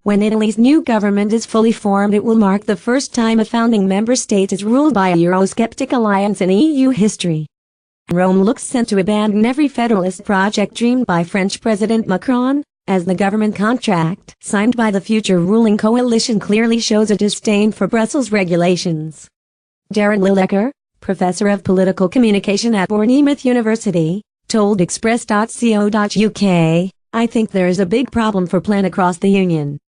When Italy's new government is fully formed, it will mark the first time a founding member state is ruled by a Eurosceptic alliance in EU history. Rome looks set to abandon every federalist project dreamed by French President Macron, as the government contract signed by the future ruling coalition clearly shows a disdain for Brussels regulations. Darren Lineker, professor of political communication at Bournemouth University, told Express.co.uk, "I think there is a big problem for plan across the Union.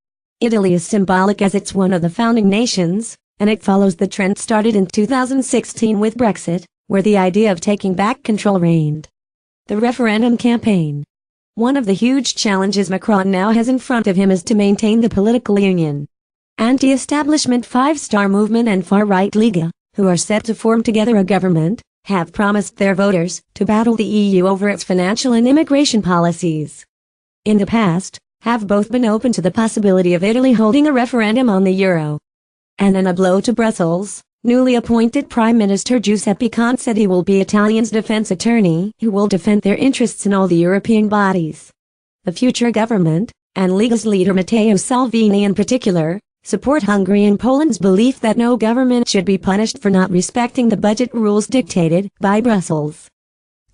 Italy is symbolic as it's one of the founding nations, and it follows the trend started in 2016 with Brexit, where the idea of taking back control reigned." The referendum campaign. One of the huge challenges Macron now has in front of him is to maintain the political union. Anti-establishment Five-Star Movement and far-right Liga, who are set to form together a government, have promised their voters to battle the EU over its financial and immigration policies. In the past, have both been open to the possibility of Italy holding a referendum on the euro. And in a blow to Brussels, newly appointed Prime Minister Giuseppe Conte said he will be Italians' defense attorney who will defend their interests in all the European bodies. The future government, and Liga's leader Matteo Salvini in particular, support Hungary and Poland's belief that no government should be punished for not respecting the budget rules dictated by Brussels.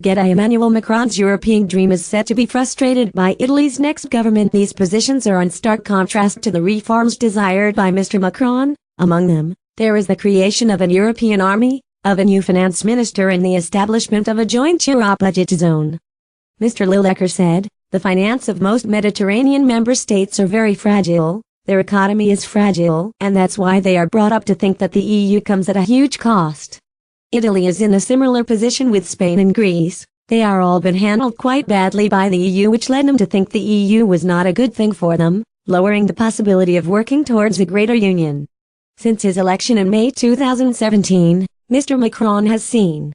Emmanuel Macron's European dream is set to be frustrated by Italy's next government. These positions are in stark contrast to the reforms desired by Mr. Macron. Among them, there is the creation of an European army, of a new finance minister and the establishment of a joint euro budget zone. Mr. Lineker said, "The finance of most Mediterranean member states are very fragile, their economy is fragile, and that's why they are brought up to think that the EU comes at a huge cost. Italy is in a similar position with Spain and Greece. They are all been handled quite badly by the EU, which led them to think the EU was not a good thing for them, lowering the possibility of working towards a greater union." Since his election in May 2017, Mr. Macron has seen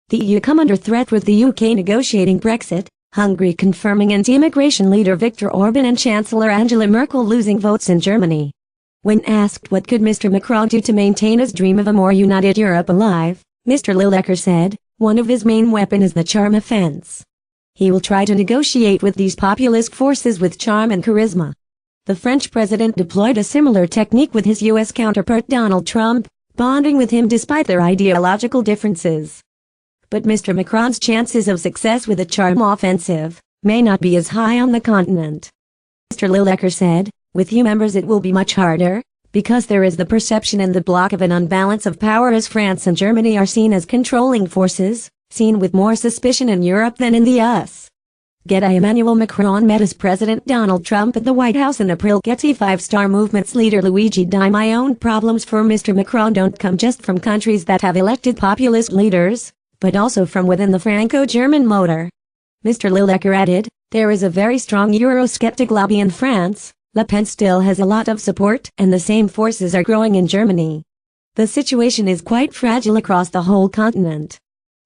the EU come under threat, with the UK negotiating Brexit, Hungary confirming anti-immigration leader Viktor Orban and Chancellor Angela Merkel losing votes in Germany. When asked what could Mr. Macron do to maintain his dream of a more united Europe alive, Mr. Lineker said, one of his main weapons is the charm offense. He will try to negotiate with these populist forces with charm and charisma. The French president deployed a similar technique with his U.S. counterpart Donald Trump, bonding with him despite their ideological differences. But Mr. Macron's chances of success with a charm offensive may not be as high on the continent. Mr. Lineker said, "With EU members it will be much harder, because there is the perception in the bloc of an unbalance of power, as France and Germany are seen as controlling forces, seen with more suspicion in Europe than in the US." Emmanuel Macron met as President Donald Trump at the White House in April. Five-Star Movement's leader Luigi Di Maio. Problems for Mr. Macron don't come just from countries that have elected populist leaders, but also from within the Franco-German motor. Mr. Lineker added, "There is a very strong Eurosceptic lobby in France. Le Pen still has a lot of support, and the same forces are growing in Germany. The situation is quite fragile across the whole continent."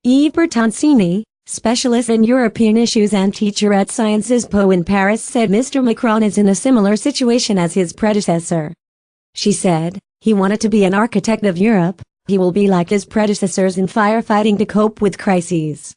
Yves Bertoncini, specialist in European issues and teacher at Sciences Po in Paris, said Mr. Macron is in a similar situation as his predecessor. She said, "He wanted to be an architect of Europe. He will be like his predecessors in firefighting to cope with crises."